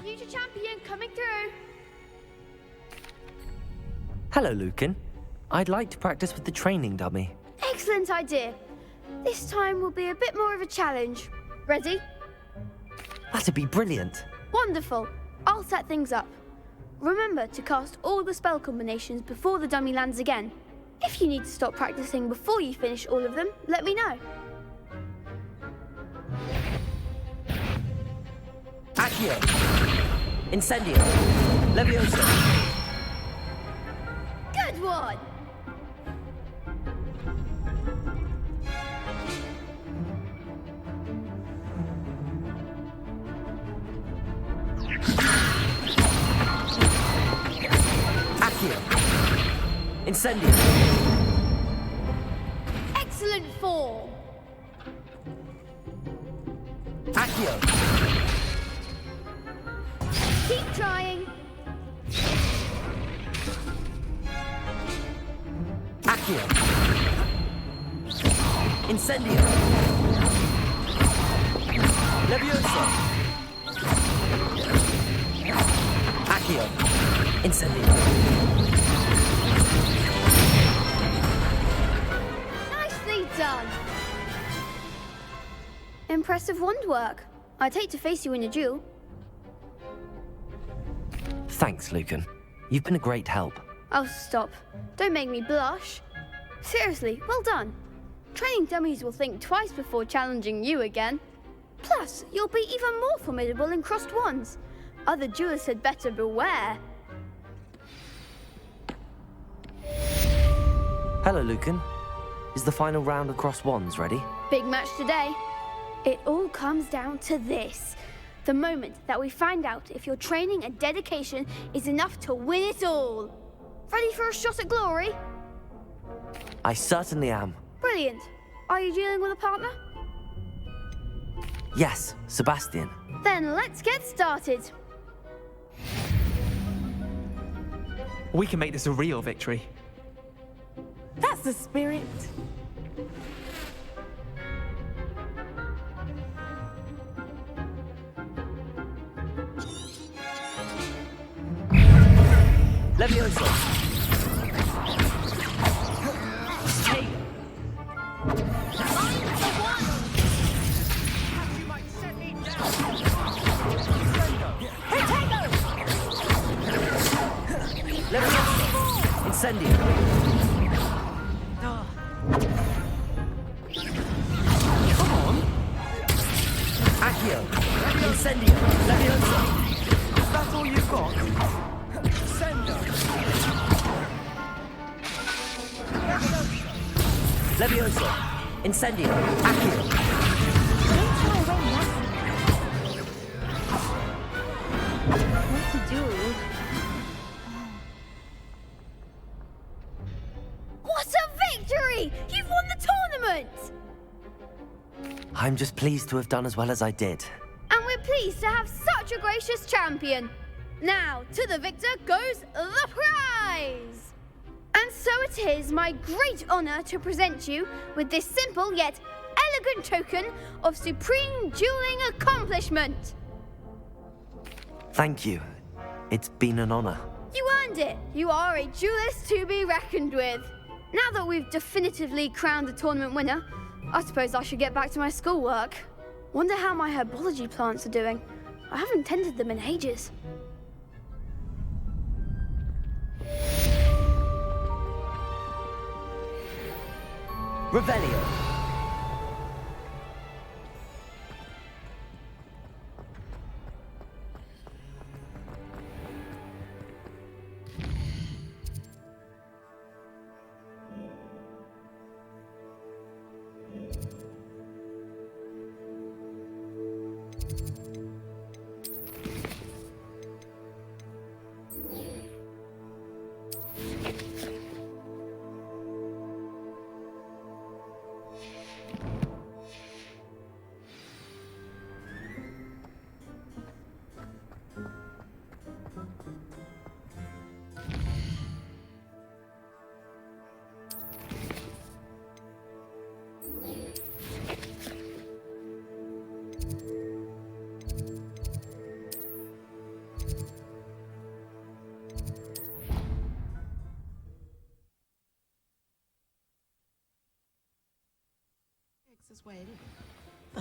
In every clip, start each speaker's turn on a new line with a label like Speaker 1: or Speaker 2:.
Speaker 1: future champion coming through.
Speaker 2: Hello, Lucan. I'd like to practice with the training dummy.
Speaker 1: Excellent idea. This time will be a bit more of a challenge. Ready?
Speaker 2: That'd be brilliant.
Speaker 1: Wonderful. I'll set things up. Remember to cast all the spell combinations before the dummy lands again. If you need to stop practicing before you finish all of them, let me know.
Speaker 2: Accio! Incendio! Leviosa!
Speaker 1: Good one!
Speaker 2: Accio! Incendio!
Speaker 1: Excellent form!
Speaker 2: Accio!
Speaker 1: Keep trying!
Speaker 2: Accio! Incendio! Leviosa! Accio! Incendio!
Speaker 1: Nicely done! Impressive wand work. I'd hate to face you in a duel.
Speaker 2: Thanks, Lucan. You've been a great help.
Speaker 1: Oh, stop. Don't make me blush. Seriously, well done. Training dummies will think twice before challenging you again. Plus, you'll be even more formidable in crossed wands. Other duelists had better beware.
Speaker 2: Hello, Lucan. Is the final round of cross wands ready?
Speaker 1: Big match today. It all comes down to this. The moment that we find out if your training and dedication is enough to win it all. Ready for a shot at glory?
Speaker 2: I certainly am.
Speaker 1: Brilliant. Are you dealing with a partner?
Speaker 2: Yes, Sebastian.
Speaker 1: Then let's get started.
Speaker 3: We can make this a real victory.
Speaker 4: That's the spirit.
Speaker 2: Leviosa! Hey! Leviosa! Incendio! Come on! Accio! Incendio! Leviosa!
Speaker 3: Is that all you've got?
Speaker 2: Leviosa! Incendio! Accio!
Speaker 1: What to do? What a victory! You've won the tournament!
Speaker 2: I'm just pleased to have done as well as I did.
Speaker 1: And we're pleased to have such a gracious champion. Now, to the victor goes the prize! And so it is my great honor to present you with this simple yet elegant token of supreme dueling accomplishment.
Speaker 2: Thank you. It's been an honor.
Speaker 1: You earned it. You are a duelist to be reckoned with. Now that we've definitively crowned the tournament winner, I suppose I should get back to my schoolwork. Wonder how my herbology plants are doing. I haven't tended them in ages.
Speaker 2: Revelio!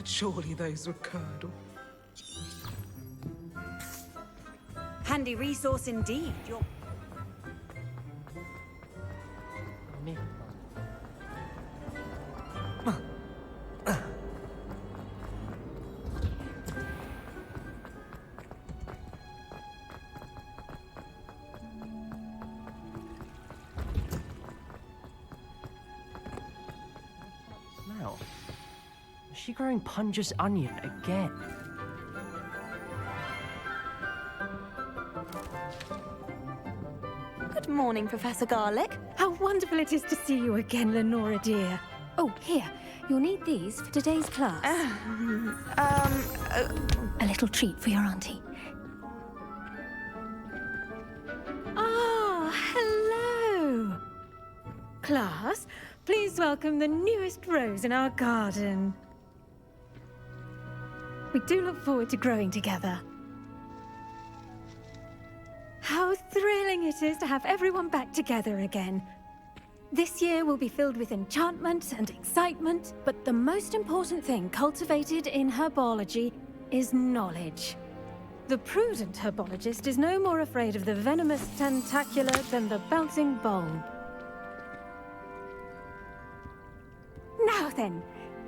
Speaker 4: But surely those were curdle.
Speaker 5: Handy resource indeed. You're...
Speaker 2: Smell. Is she growing Punja's onion again?
Speaker 6: Good morning, Professor Garlic.
Speaker 7: How wonderful it is to see you again, Lenora dear. Oh, here, you'll need these for today's class. A little treat for your auntie. Ah, hello. Class, please welcome the newest rose in our garden. We do look forward to growing together. How thrilling it is to have everyone back together again. This year will be filled with enchantment and excitement, but the most important thing cultivated in herbology is knowledge. The prudent herbologist is no more afraid of the venomous tentacular than the bouncing bulb. Now then,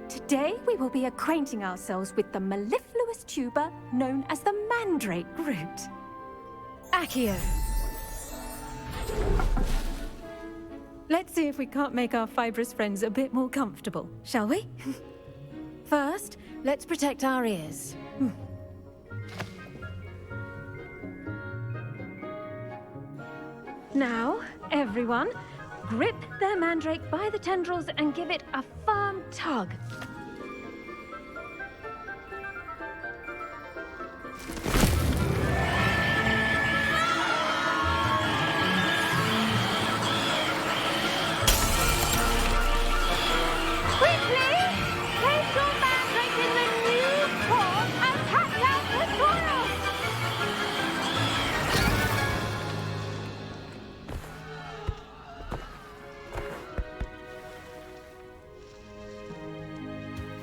Speaker 7: today we will be acquainting ourselves with the mellifluous tuber known as the mandrake root. Accio. Let's see if we can't make our fibrous friends a bit more comfortable, shall we? First, let's protect our ears. Now, everyone, grip their mandrake by the tendrils and give it a firm tug.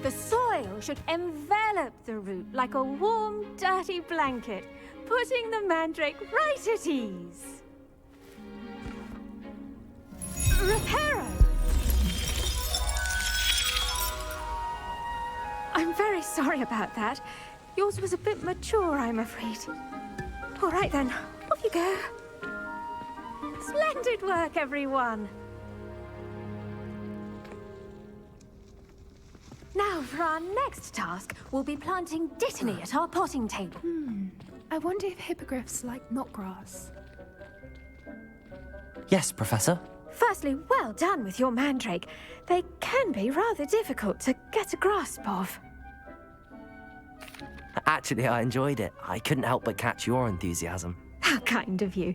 Speaker 7: The soil should envelop the root like a warm, dirty blanket, putting the mandrake right at ease. Reparo! I'm very sorry about that. Yours was a bit mature, I'm afraid. All right then, off you go. Splendid work, everyone. Now, for our next task, we'll be planting dittany at our potting table.
Speaker 8: I wonder if hippogriffs like knotgrass.
Speaker 2: Yes, Professor.
Speaker 7: Firstly, well done with your mandrake. They can be rather difficult to get a grasp of.
Speaker 2: Actually, I enjoyed it. I couldn't help but catch your enthusiasm.
Speaker 7: How kind of you.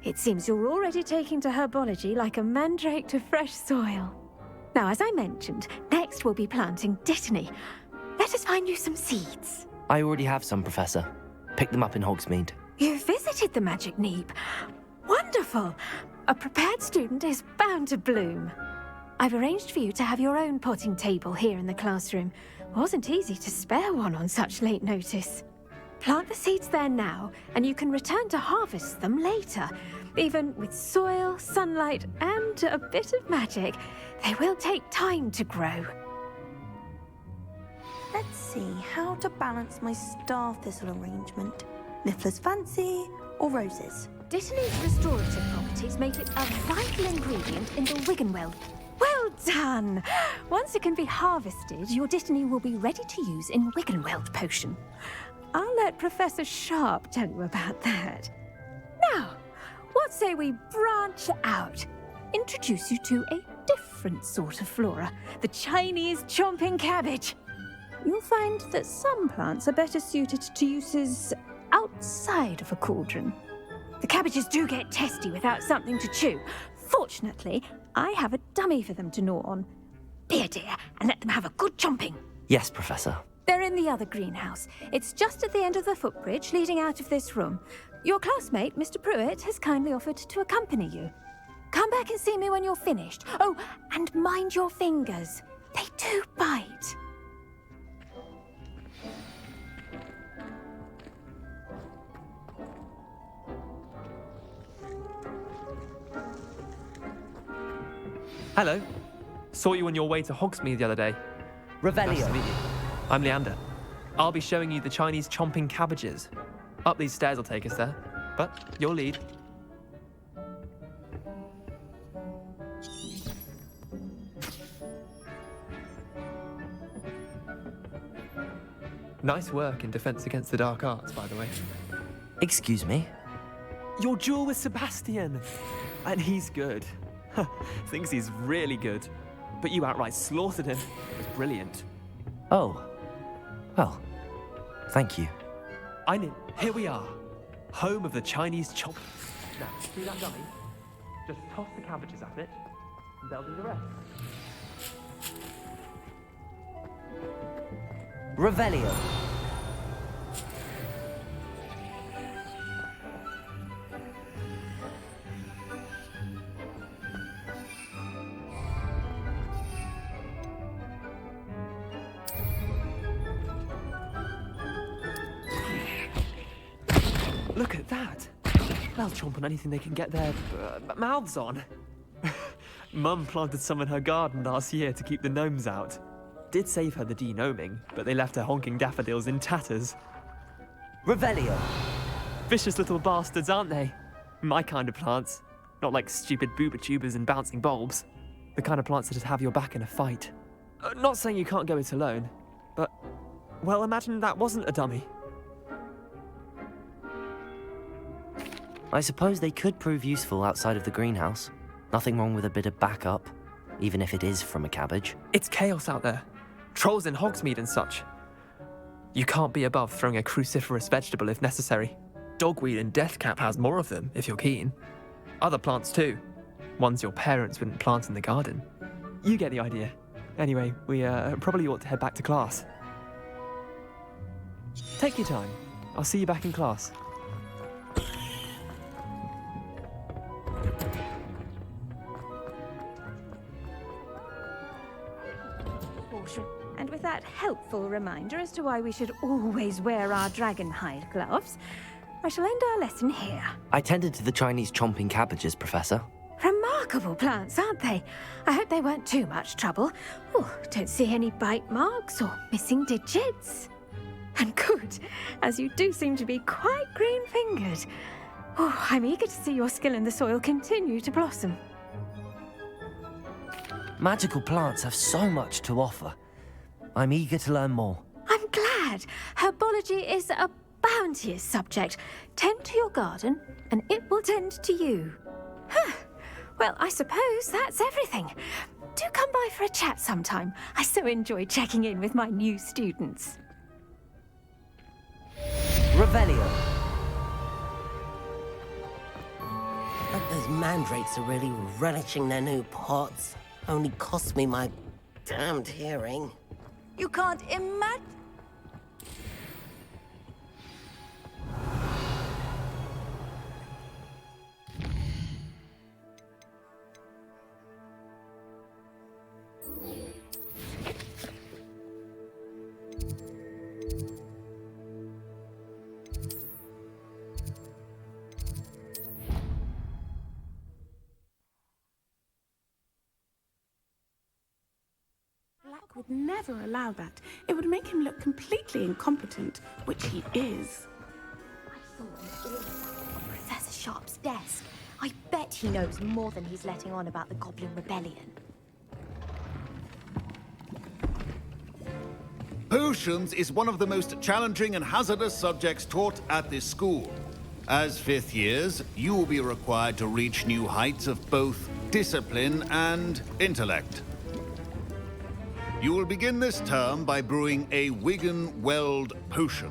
Speaker 7: It seems you're already taking to herbology like a mandrake to fresh soil. Now, as I mentioned, next we'll be planting dittany. Let us find you some seeds.
Speaker 2: I already have some, Professor. Pick them up in Hogsmeade.
Speaker 7: You visited the Magic Neep. Wonderful! A prepared student is bound to bloom. I've arranged for you to have your own potting table here in the classroom. Wasn't easy to spare one on such late notice. Plant the seeds there now, and you can return to harvest them later. Even with soil, sunlight, and a bit of magic, they will take time to grow.
Speaker 6: Let's see how to balance my star thistle arrangement. Niffler's fancy or roses?
Speaker 7: Dittany's restorative properties make it a vital ingredient in the Wiggenweld. Well done! Once it can be harvested, your dittany will be ready to use in Wiggenweld potion. I'll let Professor Sharp tell you about that. Now, what say we branch out? Introduce you to a different sort of flora, the Chinese chomping cabbage. You'll find that some plants are better suited to uses outside of a cauldron. The cabbages do get testy without something to chew. Fortunately, I have a dummy for them to gnaw on. Be a dear and let them have a good chomping.
Speaker 2: Yes, Professor.
Speaker 7: They're in the other greenhouse. It's just at the end of the footbridge leading out of this room. Your classmate, Mr. Pruitt, has kindly offered to accompany you. Come back and see me when you're finished. Oh, and mind your fingers. They do bite.
Speaker 3: Hello. Saw you on your way to Hogsmeade the other day.
Speaker 2: Revelio.
Speaker 3: Nice to meet you. I'm Leander. I'll be showing you the Chinese chomping cabbages. Up these stairs will take us there, but your lead. Nice work in Defense Against the Dark Arts, by the way.
Speaker 2: Excuse me?
Speaker 3: Your duel with Sebastian! And he's good. Thinks he's really good. But you outright slaughtered him. It was brilliant.
Speaker 2: Oh. Well, thank you.
Speaker 3: Here we are. Home of the Chinese chomp. Now, see that dummy? Just toss the cabbages at it, and they'll do the rest.
Speaker 2: Revelio.
Speaker 3: Look at that. They'll chomp on anything they can get their mouths on. Mum planted some in her garden last year to keep the gnomes out. Did save her the de-gnoming, but they left her honking daffodils in tatters.
Speaker 2: Revelio.
Speaker 3: Vicious little bastards, aren't they? My kind of plants. Not like stupid booba tubers and bouncing bulbs. The kind of plants that'd have your back in a fight. Not saying you can't go it alone, but, well, imagine that wasn't a dummy.
Speaker 2: I suppose they could prove useful outside of the greenhouse. Nothing wrong with a bit of backup, even if it is from a cabbage.
Speaker 3: It's chaos out there. Trolls in Hogsmeade and such. You can't be above throwing a cruciferous vegetable if necessary. Dogweed and deathcap has more of them, if you're keen. Other plants too. Ones your parents wouldn't plant in the garden. You get the idea. Anyway, we probably ought to head back to class. Take your time. I'll see you back in class.
Speaker 7: And with that helpful reminder as to why we should always wear our dragon hide gloves, I shall end our lesson here.
Speaker 2: I tended to the Chinese chomping cabbages, Professor.
Speaker 7: Remarkable plants, aren't they? I hope they weren't too much trouble. Oh, don't see any bite marks or missing digits. And good, as you do seem to be quite green-fingered. Oh, I'm eager to see your skill in the soil continue to blossom.
Speaker 2: Magical plants have so much to offer. I'm eager to learn more.
Speaker 7: I'm glad. Herbology is a bounteous subject. Tend to your garden, and it will tend to you. Huh. Well, I suppose that's everything. Do come by for a chat sometime. I so enjoy checking in with my new students.
Speaker 2: Revelio.
Speaker 9: But those mandrakes are really relishing their new pots. Only cost me my damned hearing.
Speaker 5: You can't imagine.
Speaker 10: Would never allow that. It would make him look completely incompetent, which he is.
Speaker 7: I saw him all on Professor Sharp's desk. I bet he knows more than he's letting on about the Goblin Rebellion.
Speaker 11: Potions is one of the most challenging and hazardous subjects taught at this school. As fifth years, you will be required to reach new heights of both discipline and intellect. You will begin this term by brewing a Wiggenweld potion.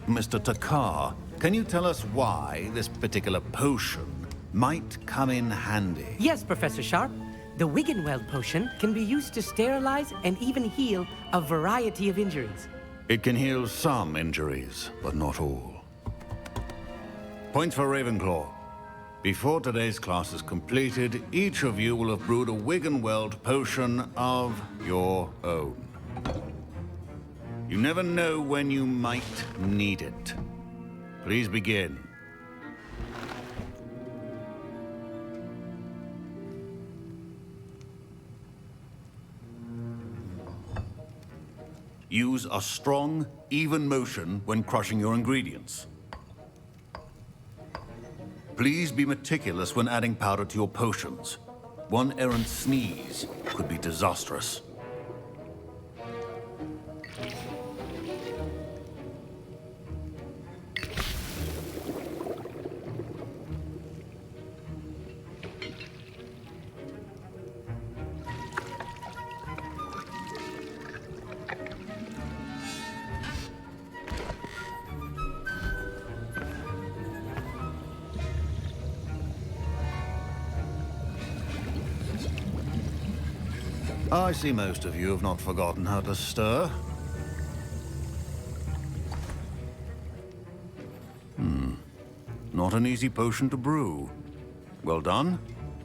Speaker 11: Mr. Takar, can you tell us why this particular potion might come in handy?
Speaker 12: Yes, Professor Sharp. The Wiggenweld potion can be used to sterilize and even heal a variety of injuries.
Speaker 11: It can heal some injuries, but not all. Points for Ravenclaw. Before today's class is completed, each of you will have brewed a Wiggenweld potion of your own. You never know when you might need it. Please begin. Use a strong, even motion when crushing your ingredients. Please be meticulous when adding powder to your potions. One errant sneeze could be disastrous. I see most of you have not forgotten how to stir. Not an easy potion to brew. Well done.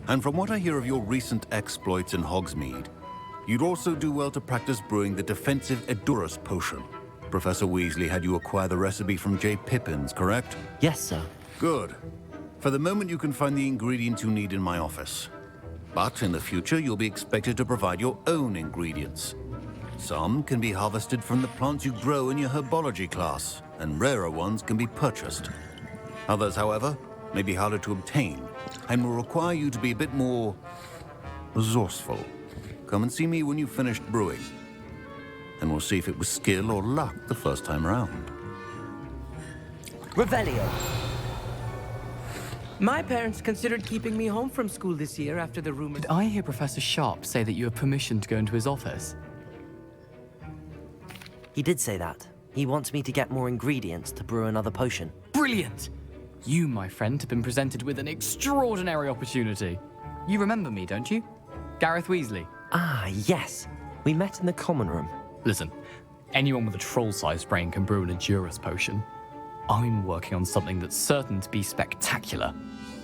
Speaker 11: And from what I hear of your recent exploits in Hogsmeade, you'd also do well to practice brewing the defensive Edurus potion. Professor Weasley had you acquire the recipe from J. Pippin's, correct?
Speaker 2: Yes, sir.
Speaker 11: Good. For the moment, you can find the ingredients you need in my office. But in the future, you'll be expected to provide your own ingredients. Some can be harvested from the plants you grow in your herbology class, and rarer ones can be purchased. Others, however, may be harder to obtain, and will require you to be a bit more resourceful. Come and see me when you've finished brewing, and we'll see if it was skill or luck the first time around.
Speaker 12: Revelio. My parents considered keeping me home from school this year after the rumors.
Speaker 13: Did I hear Professor Sharp say that you have permission to go into his office?
Speaker 2: He did say that. He wants me to get more ingredients to brew another potion.
Speaker 13: Brilliant! You, my friend, have been presented with an extraordinary opportunity. You remember me, don't you? Gareth Weasley.
Speaker 2: Ah, yes. We met in the common room.
Speaker 13: Listen, anyone with a troll-sized brain can brew an Edurus potion. I'm working on something that's certain to be spectacular.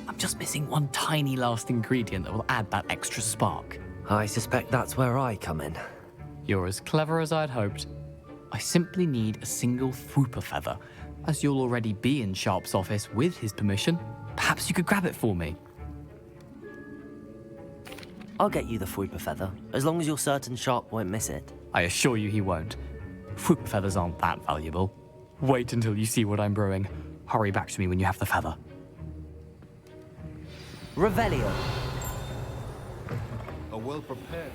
Speaker 13: I'm just missing one tiny last ingredient that will add that extra spark.
Speaker 2: I suspect that's where I come in.
Speaker 13: You're as clever as I'd hoped. I simply need a single Fwooper feather. As you'll already be in Sharp's office with his permission, perhaps you could grab it for me.
Speaker 2: I'll get you the Fwooper feather, as long as you're certain Sharp won't miss it.
Speaker 13: I assure you he won't. Fwooper feathers aren't that valuable. Wait until you see what I'm brewing. Hurry back to me when you have the feather.
Speaker 12: Revelio.
Speaker 11: A well-prepared...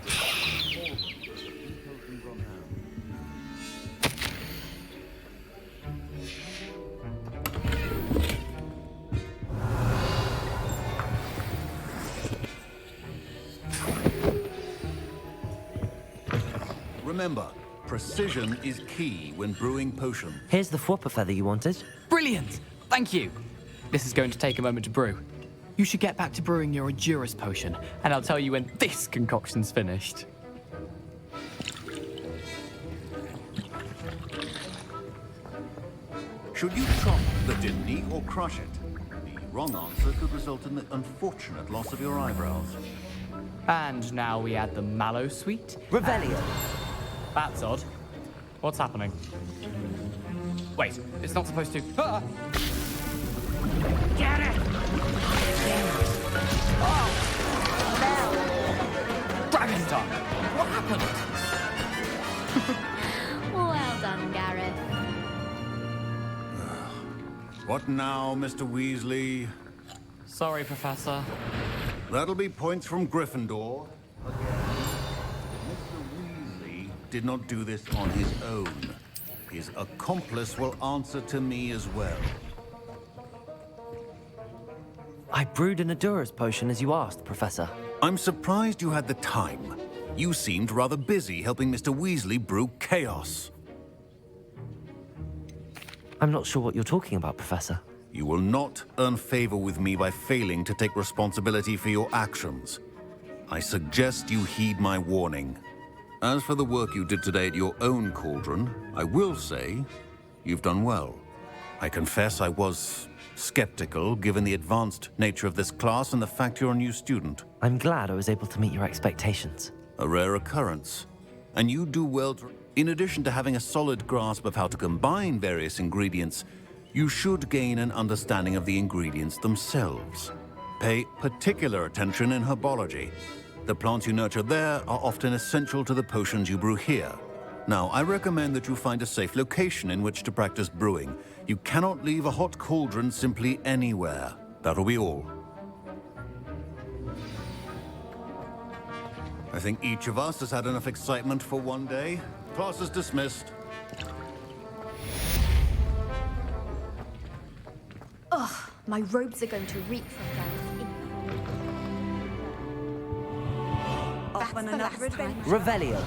Speaker 11: Remember, precision is key when brewing potions.
Speaker 2: Here's the Fwooper feather you wanted.
Speaker 13: Brilliant! Thank you! This is going to take a moment to brew. You should get back to brewing your Edurus potion, and I'll tell you when this concoction's finished.
Speaker 11: Should you chop the Dimney or crush it? The wrong answer could result in the unfortunate loss of your eyebrows.
Speaker 13: And now we add the mallow sweet.
Speaker 12: Revelio.
Speaker 13: That's odd. What's happening? Wait, it's not supposed to... Ah! Get it! Oh! No! Dragon tongue! What happened?
Speaker 1: Well done, Gareth.
Speaker 11: What now, Mr. Weasley?
Speaker 13: Sorry, Professor.
Speaker 11: That'll be points from Gryffindor. Mr. Weasley did not do this on his own. His accomplice will answer to me as well.
Speaker 2: I brewed an Edurus potion as you asked, Professor.
Speaker 11: I'm surprised you had the time. You seemed rather busy helping Mr. Weasley brew chaos.
Speaker 2: I'm not sure what you're talking about, Professor.
Speaker 11: You will not earn favor with me by failing to take responsibility for your actions. I suggest you heed my warning. As for the work you did today at your own cauldron, I will say you've done well. I confess I was skeptical given the advanced nature of this class and the fact you're a new student.
Speaker 2: I'm glad I was able to meet your expectations.
Speaker 11: A rare occurrence. And you do well to... In addition to having a solid grasp of how to combine various ingredients, you should gain an understanding of the ingredients themselves. Pay particular attention in herbology. The plants you nurture there are often essential to the potions you brew here. Now, I recommend that you find a safe location in which to practice brewing. You cannot leave a hot cauldron simply anywhere. That'll be all. I think each of us has had enough excitement for one day. Class is dismissed.
Speaker 1: Ugh, my robes are going to reek from them.
Speaker 5: Off on another adventure.
Speaker 2: Revelio.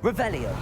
Speaker 2: Revelio.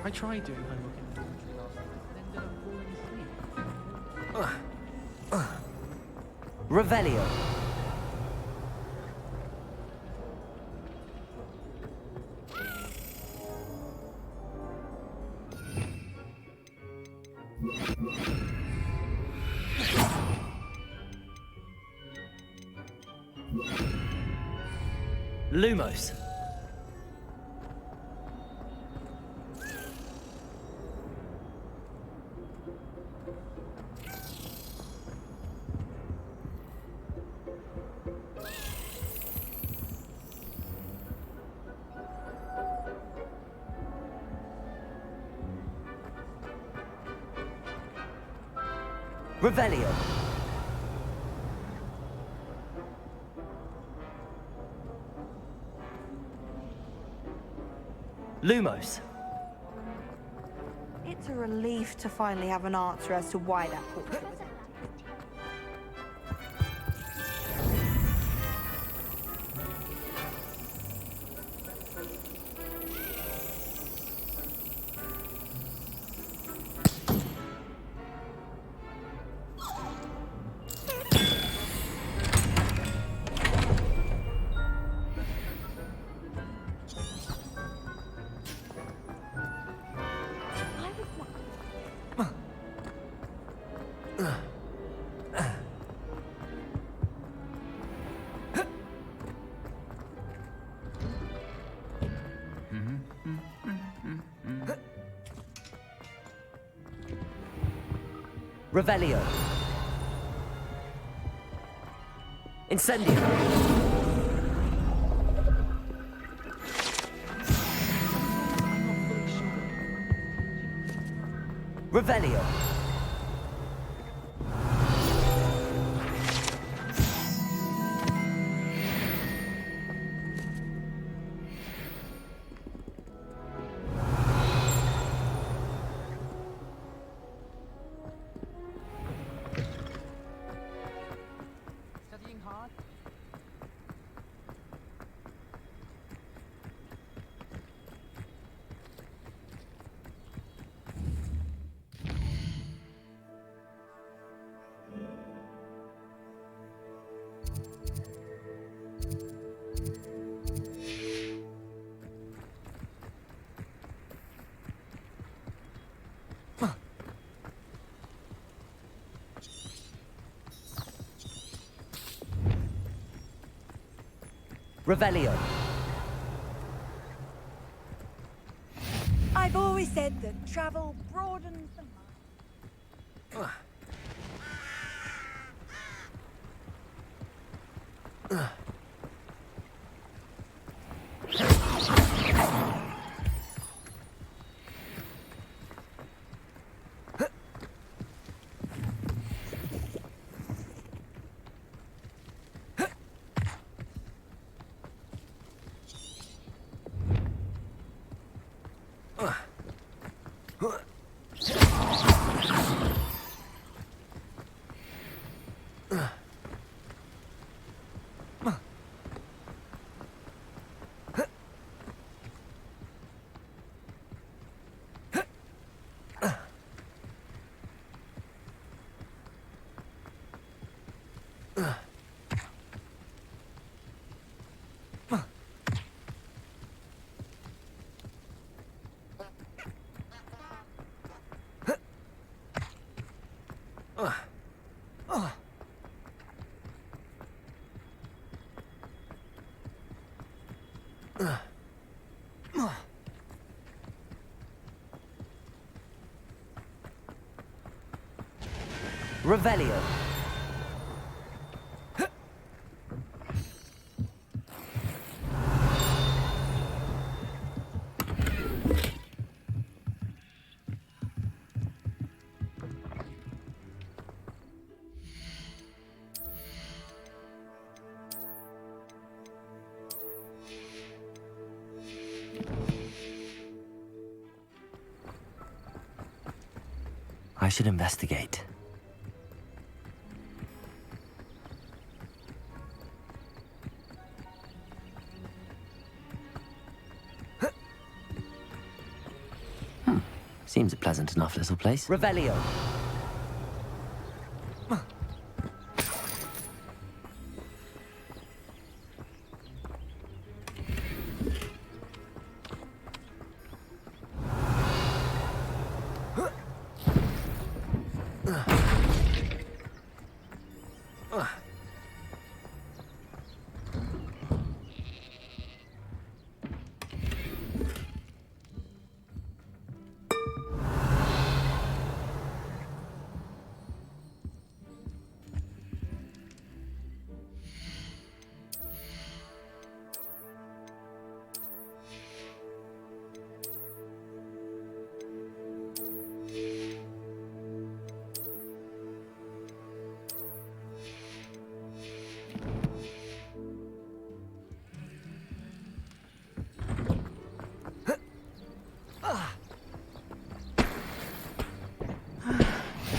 Speaker 3: I tried doing homework in the dormitory last night, then ended up falling asleep.
Speaker 2: Revelio. Lumos. Revelio. Lumos.
Speaker 6: It's a relief to finally have an answer as to why that portrait was...
Speaker 2: Revelio. Incendio. Revelio.
Speaker 14: Revelio.
Speaker 5: I've always said that travel broadens the mind.
Speaker 14: Revelio.
Speaker 2: I should investigate. Seems a pleasant enough little place.
Speaker 14: Revelio.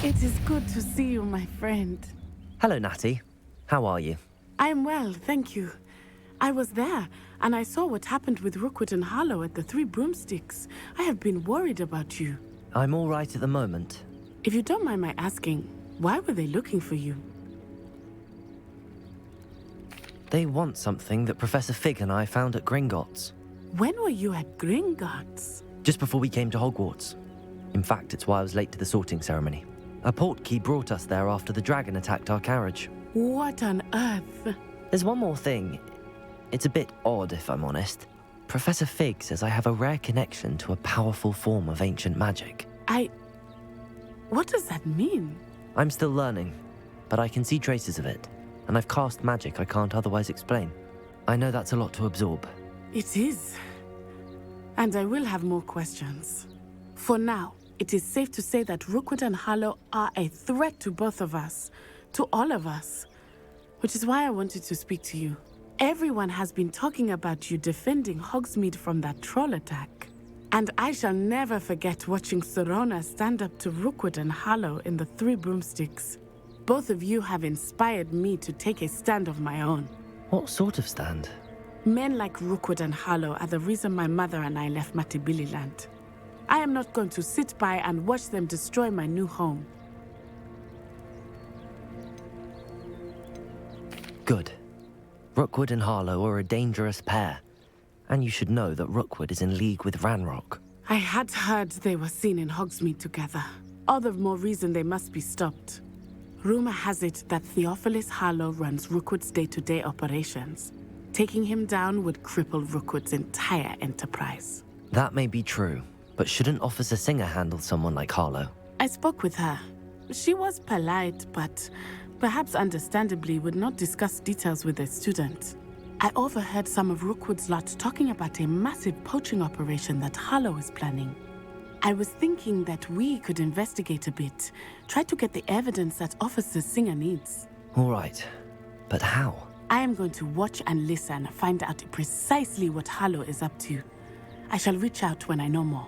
Speaker 10: It is good to see you, my friend.
Speaker 2: Hello, Natty. How are you?
Speaker 10: I'm well, thank you. I was there, and I saw what happened with Rookwood and Harlow at the Three Broomsticks. I have been worried about you.
Speaker 2: I'm all right at the moment.
Speaker 10: If you don't mind my asking, why were they looking for you?
Speaker 2: They want something that Professor Fig and I found at Gringotts.
Speaker 10: When were you at Gringotts?
Speaker 2: Just before we came to Hogwarts. In fact, it's why I was late to the sorting ceremony. A portkey brought us there after the dragon attacked our carriage.
Speaker 10: What on earth?
Speaker 2: There's one more thing. It's a bit odd, if I'm honest. Professor Fig says I have a rare connection to a powerful form of ancient magic.
Speaker 10: What does that mean?
Speaker 2: I'm still learning, but I can see traces of it, and I've cast magic I can't otherwise explain. I know that's a lot to absorb.
Speaker 10: It is. And I will have more questions. For now, it is safe to say that Rookwood and Harlow are a threat to both of us, to all of us, which is why I wanted to speak to you. Everyone has been talking about you defending Hogsmeade from that troll attack. And I shall never forget watching Sorona stand up to Rookwood and Harlow in the Three Broomsticks. Both of you have inspired me to take a stand of my own.
Speaker 2: What sort of stand?
Speaker 10: Men like Rookwood and Harlow are the reason my mother and I left Matibililand. I am not going to sit by and watch them destroy my new home.
Speaker 2: Good. Rookwood and Harlow are a dangerous pair. And you should know that Rookwood is in league with Ranrock.
Speaker 10: I had heard they were seen in Hogsmeade together. All the more reason they must be stopped. Rumor has it that Theophilus Harlow runs Rookwood's day-to-day operations. Taking him down would cripple Rookwood's entire enterprise.
Speaker 2: That may be true, but shouldn't Officer Singer handle someone like Harlow?
Speaker 10: I spoke with her. She was polite, but perhaps understandably would not discuss details with a student. I overheard some of Rookwood's lot talking about a massive poaching operation that Harlow is planning. I was thinking that we could investigate a bit, try to get the evidence that Officer Singer needs.
Speaker 2: All right, but how?
Speaker 10: I am going to watch and listen, find out precisely what Harlow is up to. I shall reach out when I know more.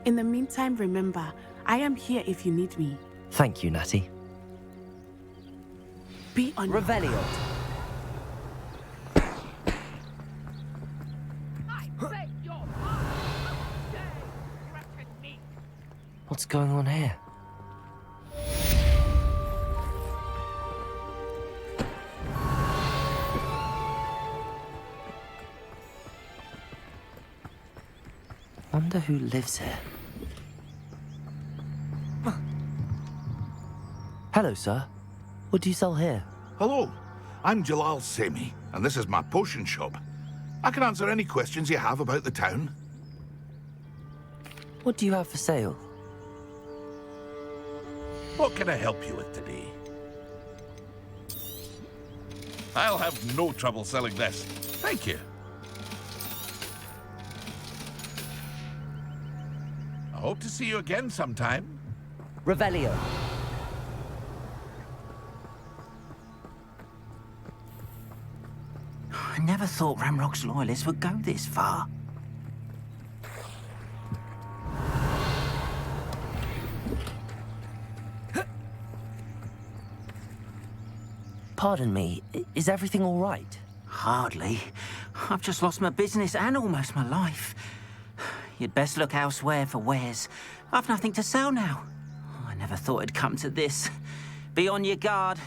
Speaker 10: In the meantime, remember, I am here if you need me.
Speaker 2: Thank you, Natty.
Speaker 10: Be on
Speaker 12: Revelio.
Speaker 2: What's going on here? Wonder who lives here. Hello, sir. What do you sell here?
Speaker 14: Hello, I'm Jalal Semi, and this is my potion shop. I can answer any questions you have about the town.
Speaker 2: What do you have for sale?
Speaker 14: What can I help you with today? I'll have no trouble selling this. Thank you. I hope to see you again sometime.
Speaker 12: Revelio.
Speaker 15: I never thought Ramrock's loyalists would go this far.
Speaker 2: Pardon me, is everything all right?
Speaker 15: Hardly. I've just lost my business and almost my life. You'd best look elsewhere for wares. I've nothing to sell now. I never thought it'd come to this. Be on your guard.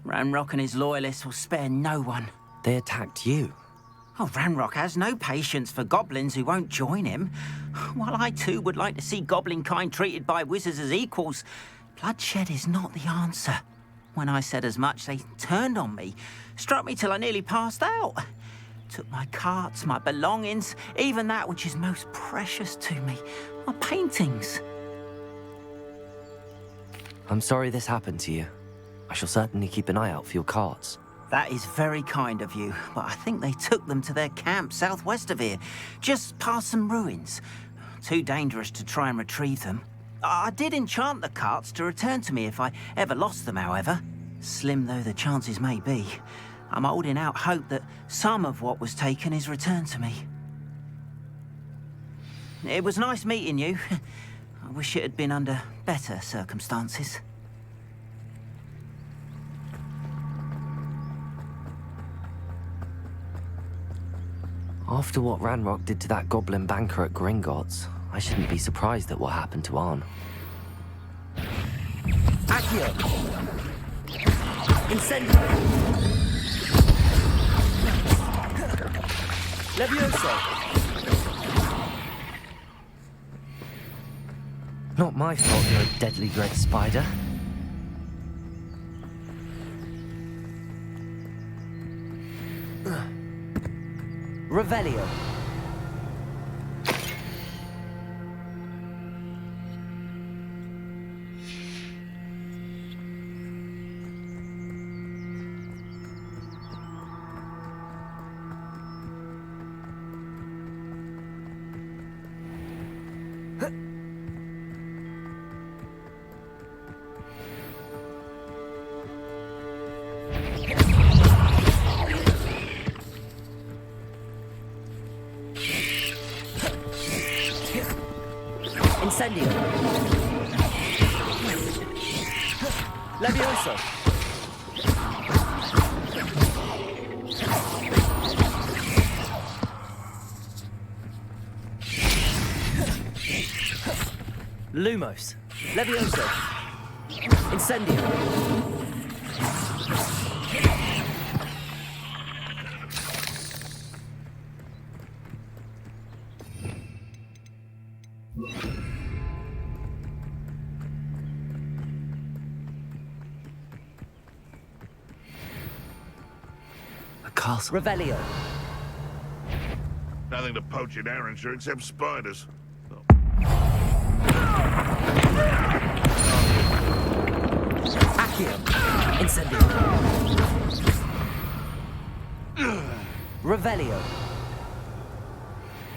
Speaker 15: Ramrock and his loyalists will spare no one.
Speaker 2: They attacked you?
Speaker 15: Oh, Ramrock has no patience for goblins who won't join him. While I too would like to see goblin kind treated by wizards as equals, bloodshed is not the answer. When I said as much, they turned on me, struck me till I nearly passed out. Took my carts, my belongings, even that which is most precious to me, my paintings.
Speaker 2: I'm sorry this happened to you. I shall certainly keep an eye out for your carts.
Speaker 15: That is very kind of you, but I think they took them to their camp southwest of here, just past some ruins. Too dangerous to try and retrieve them. I did enchant the carts to return to me if I ever lost them, however. Slim though the chances may be, I'm holding out hope that some of what was taken is returned to me. It was nice meeting you. I wish it had been under better circumstances.
Speaker 2: After what Ranrock did to that goblin banker at Gringotts, I shouldn't be surprised at what happened to Arn.
Speaker 12: Accio! Incendio! Levioso!
Speaker 2: Not my fault you're a deadly great spider.
Speaker 12: Revelio. Incendio. Levioso.
Speaker 2: Lumos.
Speaker 12: Levioso. Incendio.
Speaker 2: A castle.
Speaker 12: Revelio.
Speaker 14: nothing to poach in Arrowshire except spiders.
Speaker 2: Accio. Incendio. Revelio.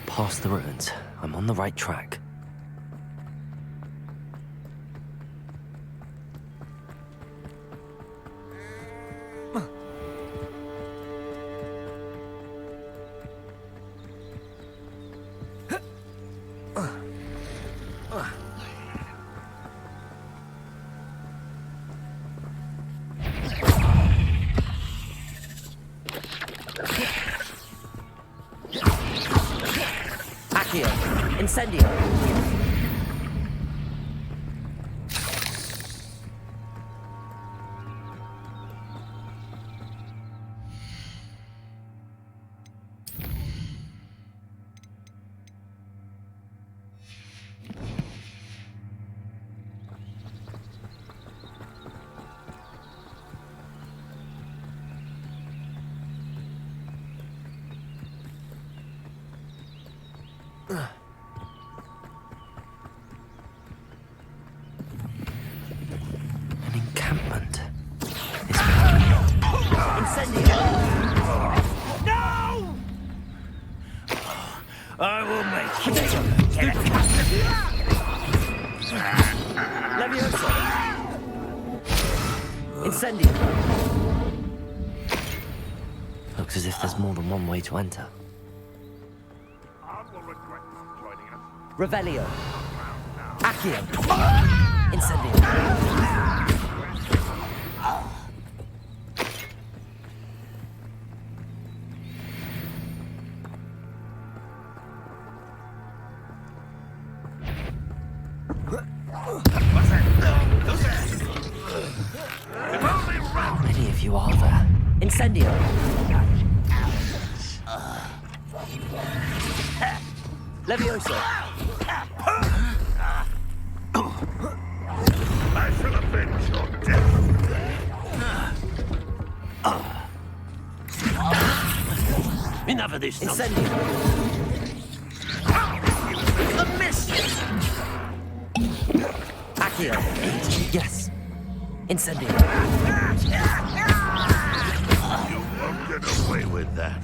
Speaker 2: Past the ruins. I'm on the right track. Incendio. Looks as if there's more than one way to enter. Revelio. Accio. Incendio. How many of you are there? Incendio. Levioso.
Speaker 14: I shall avenge your death.
Speaker 15: Enough of this
Speaker 2: Incendio.
Speaker 15: A miss!
Speaker 2: Accio. Yes. Incendio.
Speaker 14: You won't get away with that.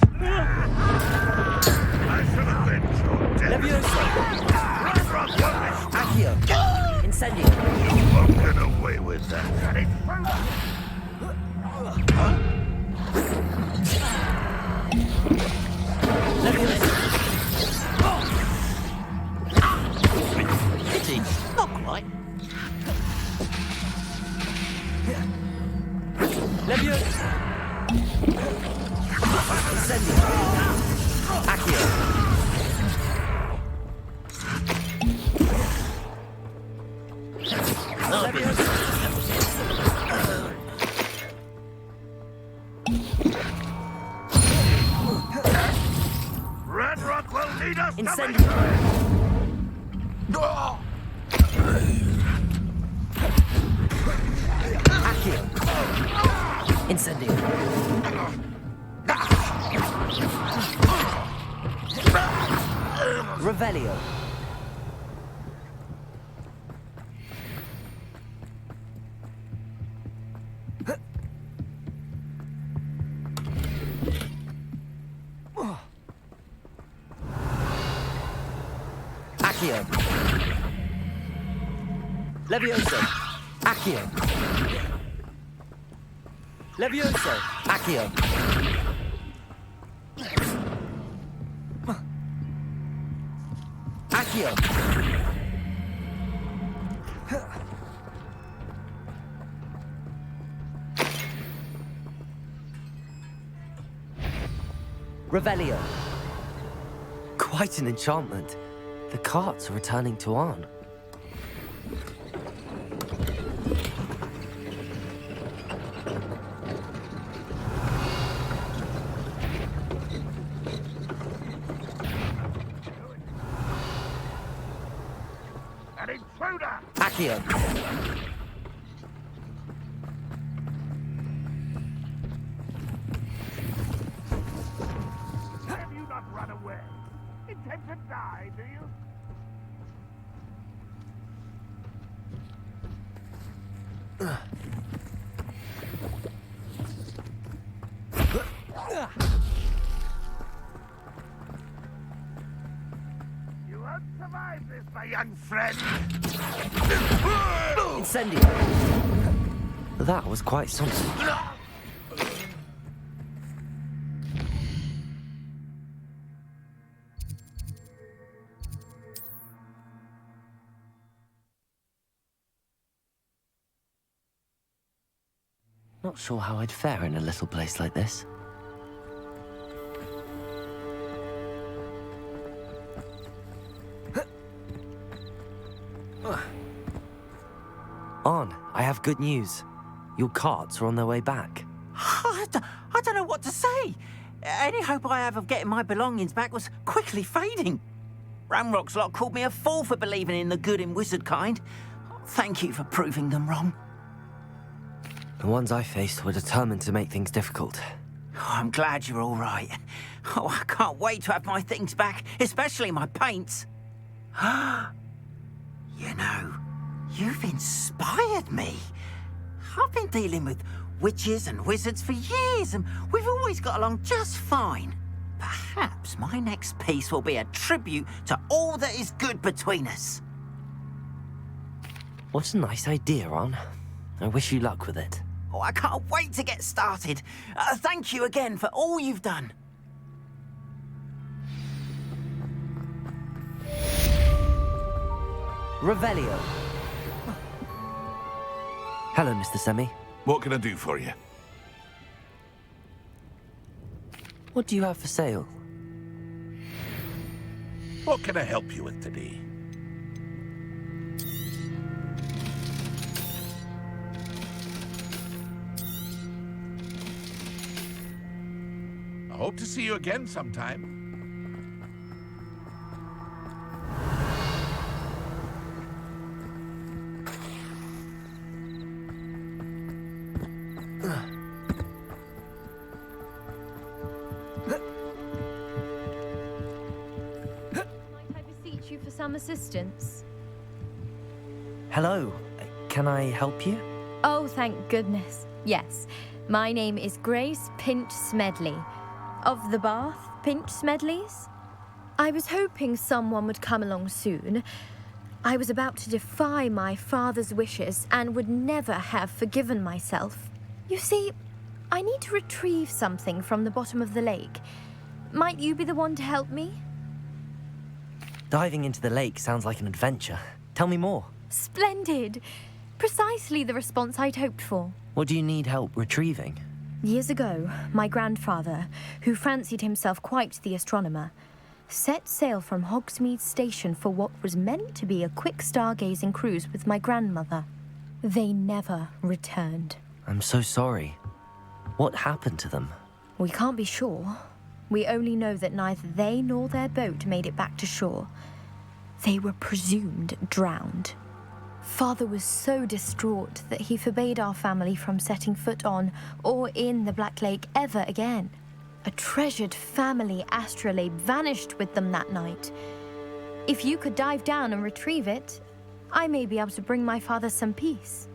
Speaker 14: I shall avenge your death.
Speaker 2: Levioso. Accio. Incendio.
Speaker 14: You won't get away with that. Huh?
Speaker 2: Levioso.
Speaker 15: Pity. Not quite.
Speaker 2: Levioso. Incendio. Accio. Levioso.
Speaker 14: Red Rock will lead us to
Speaker 2: Incendio. Accio. Incendio. Revelio. Accio. Levioso. Accio. Levioso. Accio. Accio. Revelio. Quite an enchantment. The carts are returning to Arn.
Speaker 14: an intruder!
Speaker 2: Accio.
Speaker 14: Have you not run away? intend to die, do you? You won't survive this, my young friend.
Speaker 2: Incendio! That was quite something. Not sure how I'd fare in a little place like this. On, I have good news. Your carts are on their way back.
Speaker 15: I don't know what to say. Any hope I have of getting my belongings back was quickly fading. Ramrock's lot called me a fool for believing in the good in wizard kind. Thank you for proving them wrong.
Speaker 2: The ones I faced were determined to make things difficult.
Speaker 15: Oh, I'm glad you're all right. Oh, I can't wait to have my things back, especially my paints. You know, you've inspired me. I've been dealing with witches and wizards for years, and we've always got along just fine. Perhaps my next piece will be a tribute to all that is good between us.
Speaker 2: What a nice idea, Ron. I wish you luck with it.
Speaker 15: Oh, I can't wait to get started. Thank you again for all you've done.
Speaker 2: Revelio. Hello, Mr. Semi.
Speaker 14: What can I do for you?
Speaker 2: What do you have for sale?
Speaker 14: What can I help you with today? I hope to see you again sometime.
Speaker 16: Some assistance.
Speaker 2: Hello. Can I help you?
Speaker 16: Oh, thank goodness. Yes. My name is Grace Pinch Smedley. Of the Bath Pinch Smedleys. I was hoping someone would come along soon. I was about to defy my father's wishes and would never have forgiven myself. You see, I need to retrieve something from the bottom of the lake. Might you be the one to help me?
Speaker 2: Diving into the lake sounds like an adventure. Tell me more.
Speaker 16: Splendid. Precisely the response I'd hoped for.
Speaker 2: What do you need help retrieving?
Speaker 16: Years ago, my grandfather, who fancied himself quite the astronomer, set sail from Hogsmeade Station for what was meant to be a quick stargazing cruise with my grandmother. They never returned.
Speaker 2: I'm so sorry. What happened to them?
Speaker 16: We can't be sure. We only know that neither they nor their boat made it back to shore. They were presumed drowned. Father was so distraught that he forbade our family from setting foot on or in the Black Lake ever again. A treasured family astrolabe vanished with them that night. If you could dive down and retrieve it, I may be able to bring my father some peace.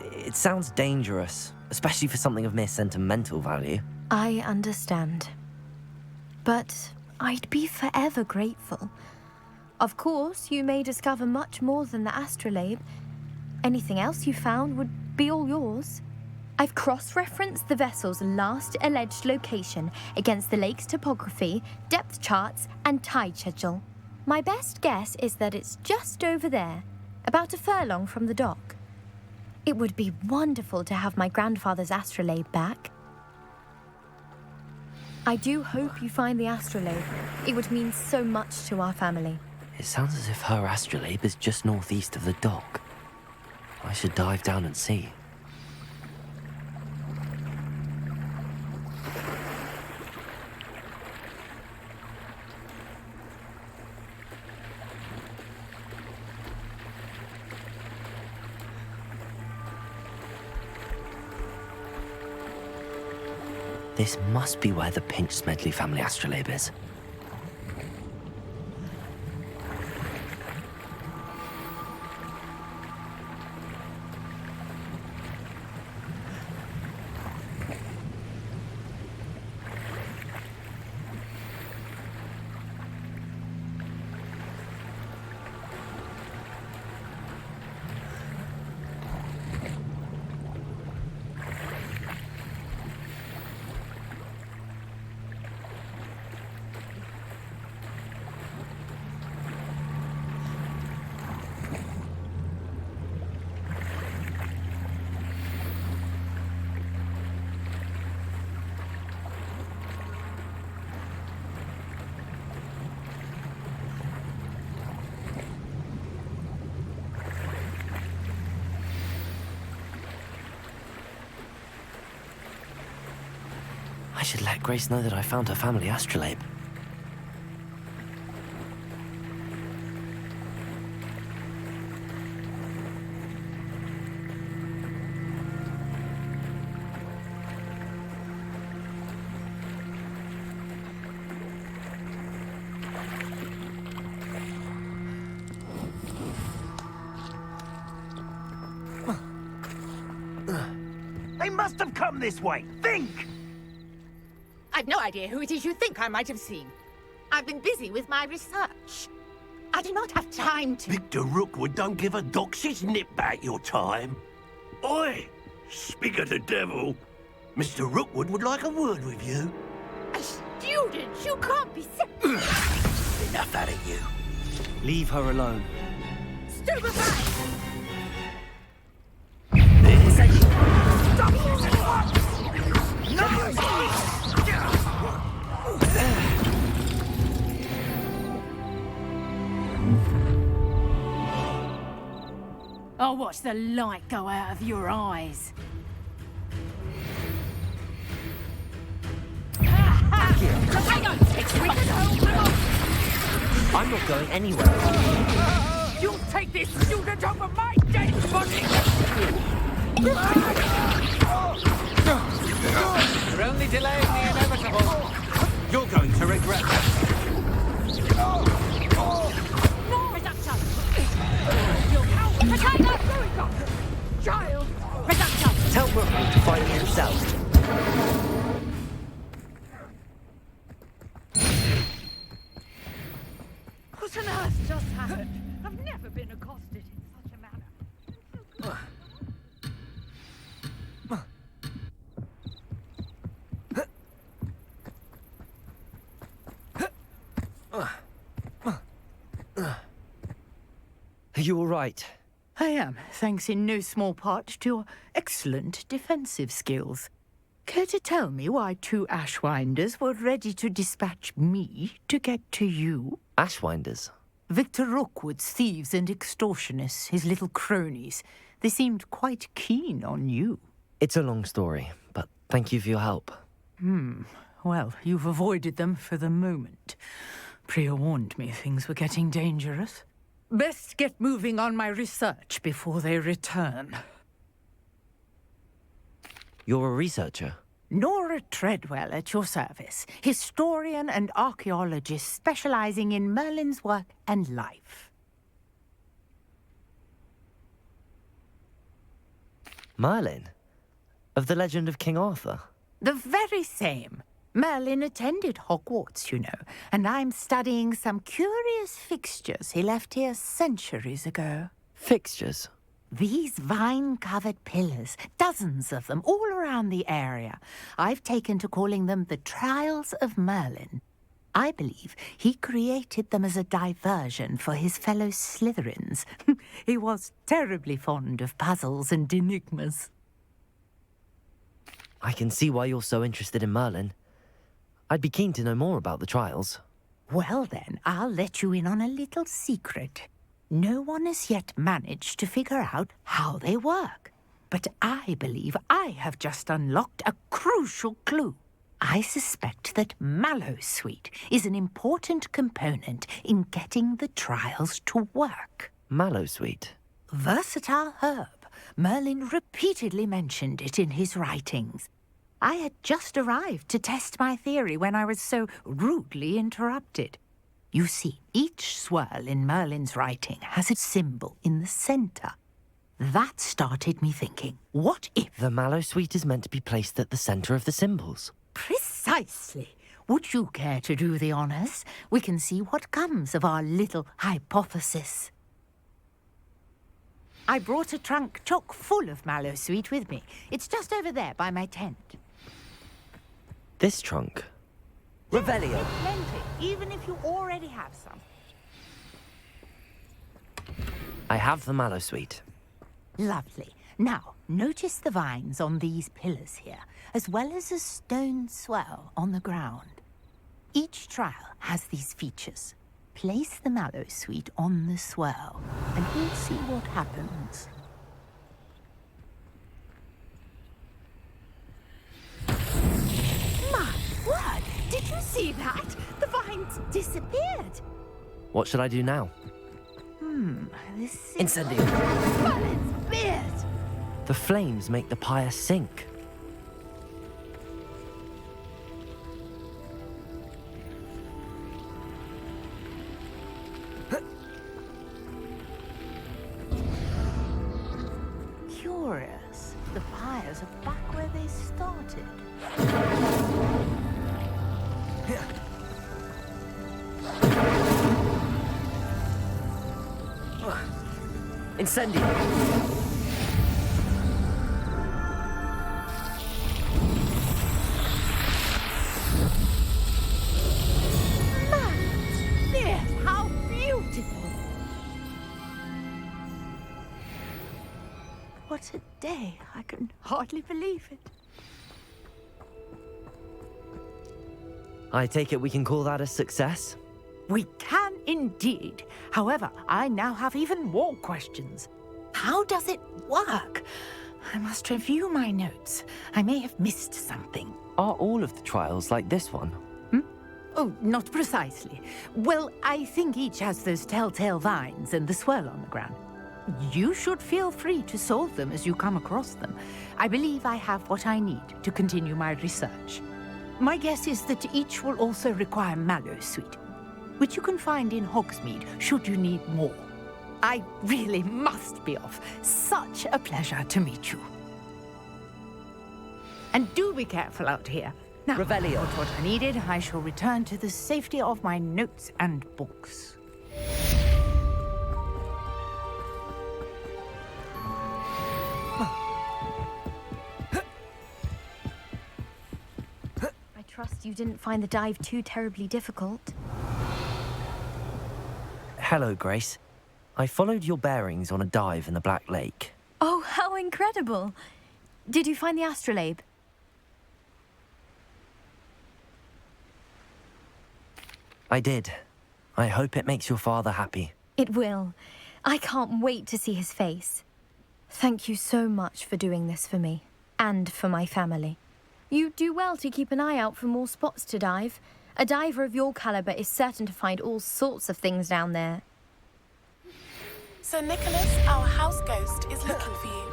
Speaker 2: It sounds dangerous, especially for something of mere sentimental value.
Speaker 16: I understand. But I'd be forever grateful. Of course, you may discover much more than the astrolabe. Anything else you found would be all yours. I've cross-referenced the vessel's last alleged location against the lake's topography, depth charts, and tide schedule. My best guess is that it's just over there, about a furlong from the dock. It would be wonderful to have my grandfather's astrolabe back. I do hope you find the astrolabe. It would mean so much to our family.
Speaker 2: It sounds as if her astrolabe is just northeast of the dock. I should dive down and see. This must be where the Pinch Smedley family astrolabe is. I should let Grace know that I found her family astrolabe.
Speaker 17: They must have come this way. Think!
Speaker 18: I've no idea who it is you think I might have seen. I've been busy with my research. I do not have time to...
Speaker 17: Victor Rookwood don't give a doxy's nip back your time. Oi! Speak of the devil. Mr. Rookwood would like a word with you.
Speaker 18: A student? You can't be...
Speaker 17: Enough out of you.
Speaker 2: Leave her alone.
Speaker 18: Stupefy!
Speaker 17: Stop this at once! No!
Speaker 19: I'll watch the light go out of your eyes.
Speaker 2: I'm not going anywhere.
Speaker 18: You'll take this student over my dead body!
Speaker 17: You're only delaying the inevitable. You're going to regret that.
Speaker 18: Child!
Speaker 2: Tell Rookwood to find me himself.
Speaker 18: What on earth just happened? I've never been accosted in such a manner.
Speaker 2: Are you all right?
Speaker 20: I am, thanks in no small part to your excellent defensive skills. Care to tell me why two Ashwinders were ready to dispatch me to get to you?
Speaker 2: Ashwinders?
Speaker 20: Victor Rookwood's thieves and extortionists, his little cronies. They seemed quite keen on you.
Speaker 2: It's a long story, but thank you for your help.
Speaker 20: Well, you've avoided them for the moment. Priya warned me things were getting dangerous. Best get moving on my research before they return.
Speaker 2: You're a researcher?
Speaker 20: Nora Treadwell at your service, historian and archaeologist specializing in Merlin's work and life.
Speaker 2: Merlin? Of the legend of King Arthur?
Speaker 20: The very same. Merlin attended Hogwarts, you know, and I'm studying some curious fixtures he left here centuries ago.
Speaker 2: Fixtures?
Speaker 20: These vine-covered pillars, dozens of them, all around the area. I've taken to calling them the Trials of Merlin. I believe he created them as a diversion for his fellow Slytherins. He was terribly fond of puzzles and enigmas.
Speaker 2: I can see why you're so interested in Merlin. I'd be keen to know more about the trials.
Speaker 20: Well then, I'll let you in on a little secret. No one has yet managed to figure out how they work. But I believe I have just unlocked a crucial clue. I suspect that Mallowsweet is an important component in getting the trials to work.
Speaker 2: Mallowsweet?
Speaker 20: Versatile herb. Merlin repeatedly mentioned it in his writings. I had just arrived to test my theory when I was so rudely interrupted. You see, each swirl in Merlin's writing has a symbol in the center. That started me thinking, what if...
Speaker 2: The mallow sweet is meant to be placed at the center of the symbols.
Speaker 20: Precisely. Would you care to do the honors? We can see what comes of our little hypothesis. I brought a trunk chock full of mallow sweet with me. It's just over there by my tent.
Speaker 2: This trunk?
Speaker 20: Revelio. Take plenty, even if you already have some.
Speaker 2: I have the mallow sweet.
Speaker 20: Lovely. Now, notice the vines on these pillars here, as well as a stone swell on the ground. Each trial has these features. Place the mallow sweet on the swell, and we'll see what happens. My word! Did you see that? The vines disappeared.
Speaker 2: What should I do now?
Speaker 20: This is...
Speaker 2: Incendio.
Speaker 20: Merlin's beard!
Speaker 2: The flames make the pyre sink.
Speaker 20: Curious. The pyres are back where they started.
Speaker 2: Incendio.
Speaker 20: How beautiful! What a day. I can hardly believe it.
Speaker 2: I take it we can call that a success?
Speaker 20: We can indeed. However, I now have even more questions. How does it work? I must review my notes. I may have missed something.
Speaker 2: Are all of the trials like this one?
Speaker 20: Oh, not precisely. Well, I think each has those telltale vines and the swirl on the ground. You should feel free to solve them as you come across them. I believe I have what I need to continue my research. My guess is that each will also require mallow sweet, which you can find in Hogsmeade should you need more. I really must be off. Such a pleasure to meet you. And do be careful out here. Now,
Speaker 2: Revelio.
Speaker 20: got what I needed. I shall return to the safety of my notes and books.
Speaker 16: I trust you didn't find the dive too terribly difficult.
Speaker 2: Hello, Grace. I followed your bearings on a dive in the Black Lake.
Speaker 16: Oh, how incredible! Did you find the astrolabe?
Speaker 2: I did. I hope it makes your father happy.
Speaker 16: It will. I can't wait to see his face. Thank you so much for doing this for me, and for my family. You do well to keep an eye out for more spots to dive. A diver of your caliber is certain to find all sorts of things down there.
Speaker 21: Sir Nicholas, our house ghost, is looking for you.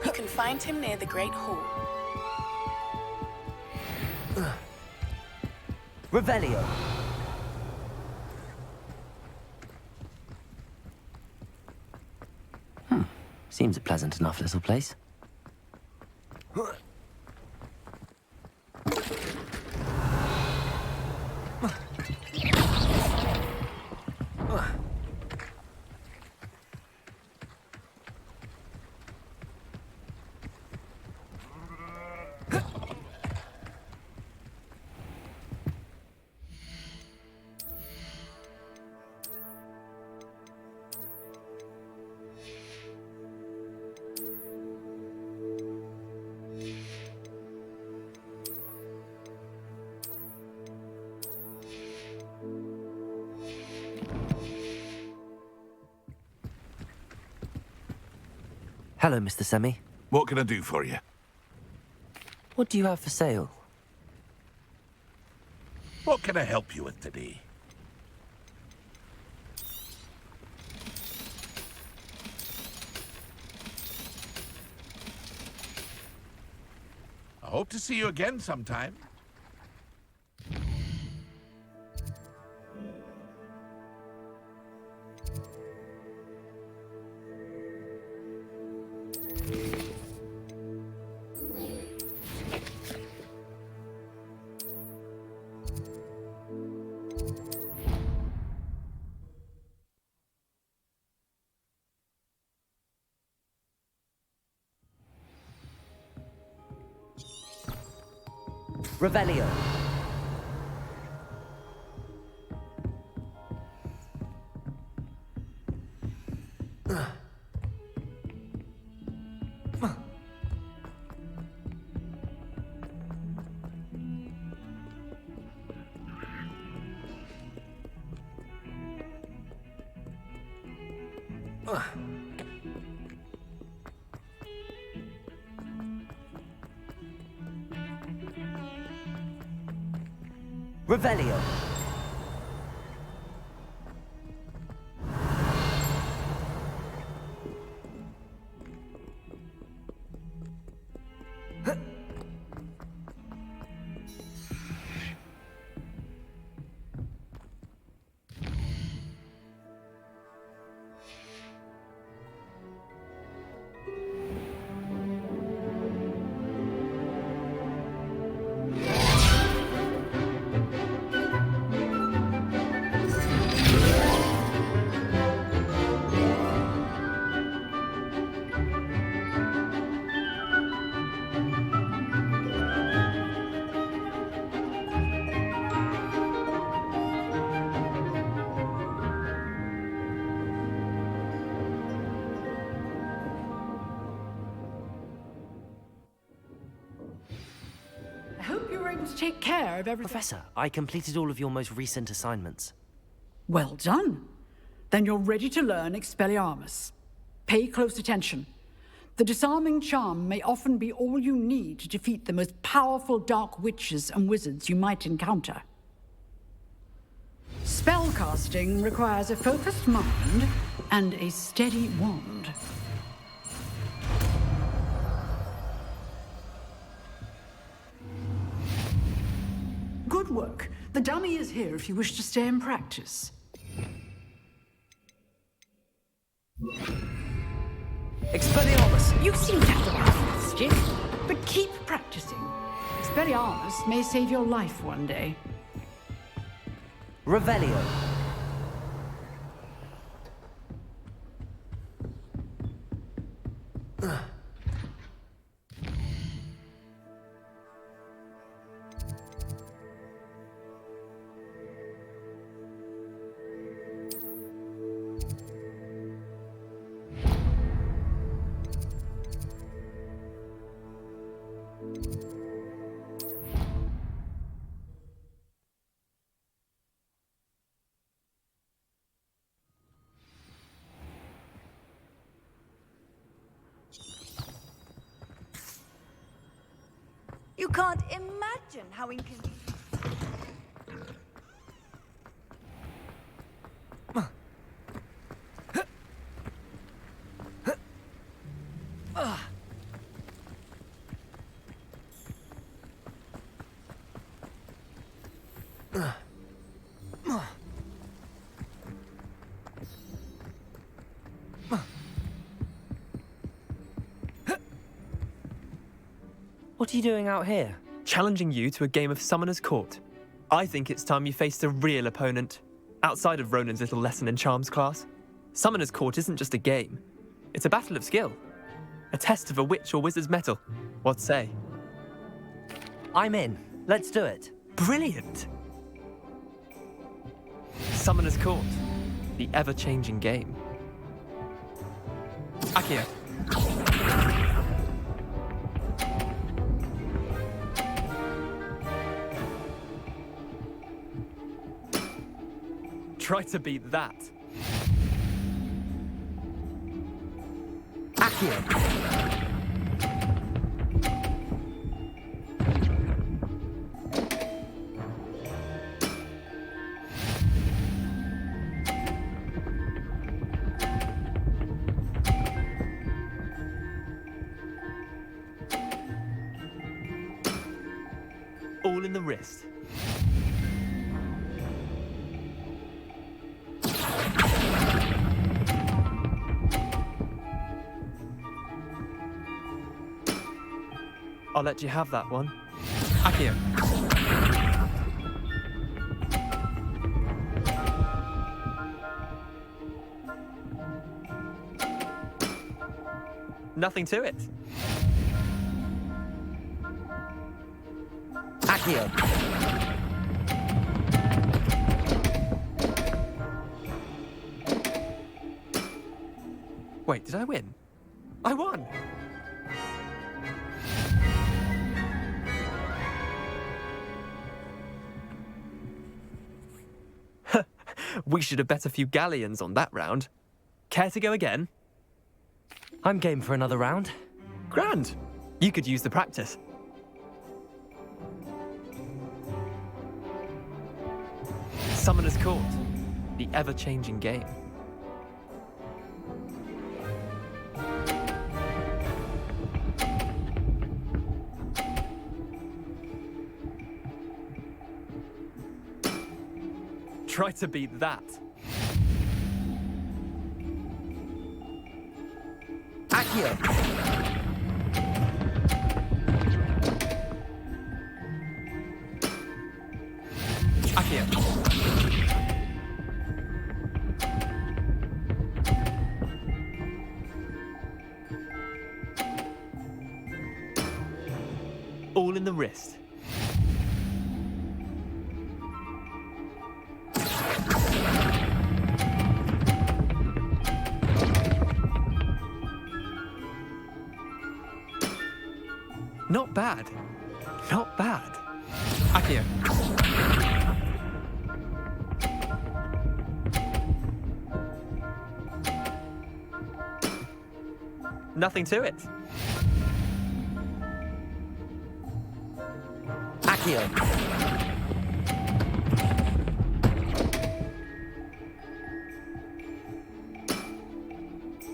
Speaker 21: You can find him near the Great Hall.
Speaker 2: Revelio. Seems a pleasant enough little place. Hello, Mr. Semi.
Speaker 14: What can I do for you?
Speaker 2: What do you have for sale?
Speaker 14: What can I help you with today? Hope to see you again sometime.
Speaker 2: Revelio. Revelio.
Speaker 4: I hope you were able to take care of everything.
Speaker 2: Professor, I completed all of your most recent assignments.
Speaker 4: Well done. Then you're ready to learn Expelliarmus. Pay close attention. The disarming charm may often be all you need to defeat the most powerful dark witches and wizards you might encounter. Spellcasting requires a focused mind and a steady wand. Good work. The dummy is here if you wish to stay and practice.
Speaker 2: Expelliarmus!
Speaker 4: You seem to have the right stick, but keep practicing. Expelliarmus may save your life one day.
Speaker 2: Revelio.
Speaker 5: You can't imagine how inconvenient.
Speaker 2: What are you doing out here?
Speaker 3: Challenging you to a game of Summoner's Court. I think it's time you faced a real opponent, outside of Ronan's little lesson in charms class. Summoner's Court isn't just a game. It's a battle of skill. A test of a witch or wizard's mettle. What say?
Speaker 2: I'm in. Let's do it.
Speaker 3: Brilliant! Summoner's Court. The ever-changing game. Accio. Try to beat that.
Speaker 2: Accio.
Speaker 3: I'll let you have that one. Accio. Nothing to it.
Speaker 2: Accio.
Speaker 3: Wait, did I win? I won! We should have bet a few galleons on that round. Care to go again?
Speaker 2: I'm game for another round.
Speaker 3: Grand! You could use the practice. Summoner's Court, the ever-changing game. Try to beat that.
Speaker 2: Accio.
Speaker 3: Accio. All in the wrist. Not bad. Not bad. Accio. Nothing to it.
Speaker 2: Accio.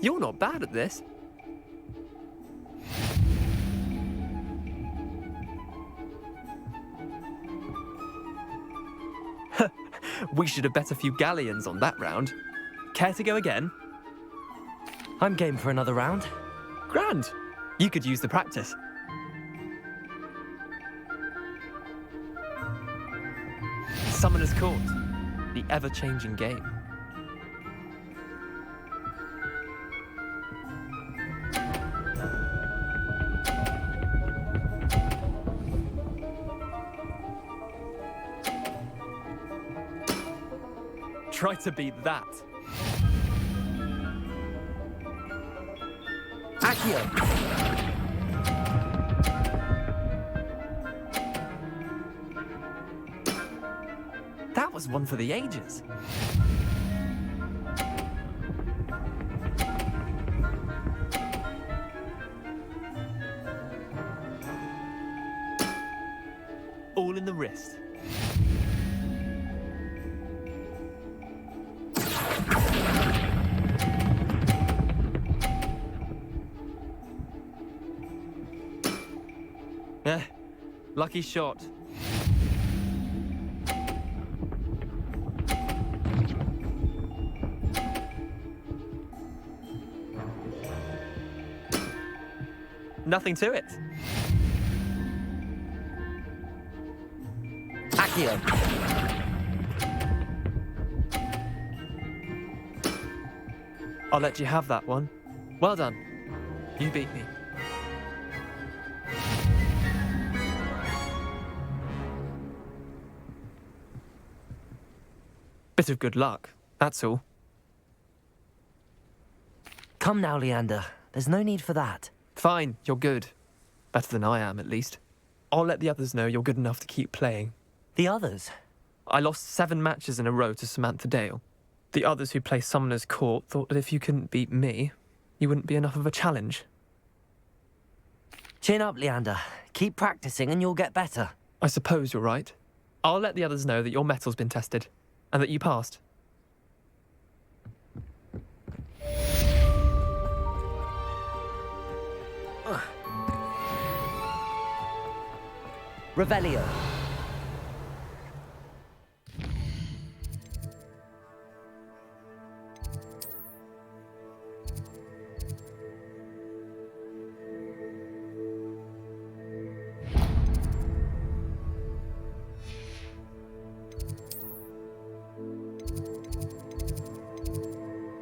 Speaker 3: You're not bad at this. We should have bet a few galleons on that round. Care to go again?
Speaker 2: I'm game for another round.
Speaker 3: Grand! You could use the practice. Summoner's Court, the ever-changing game. Try to beat that.
Speaker 2: Accio.
Speaker 3: That was one for the ages. All in the wrist. Lucky shot. Nothing to it.
Speaker 2: Accio.
Speaker 3: I'll let you have that one. Well done. You beat me. Bit of good luck, that's all.
Speaker 2: Come now, Leander. There's no need for that.
Speaker 3: Fine, you're good. Better than I am, at least. I'll let the others know you're good enough to keep playing.
Speaker 2: The others?
Speaker 3: I lost 7 matches in a row to Samantha Dale. The others who play Summoner's Court thought that if you couldn't beat me, you wouldn't be enough of a challenge.
Speaker 2: Chin up, Leander. Keep practicing and you'll get better.
Speaker 3: I suppose you're right. I'll let the others know that your metal's been tested, and that you passed.
Speaker 2: Revelio.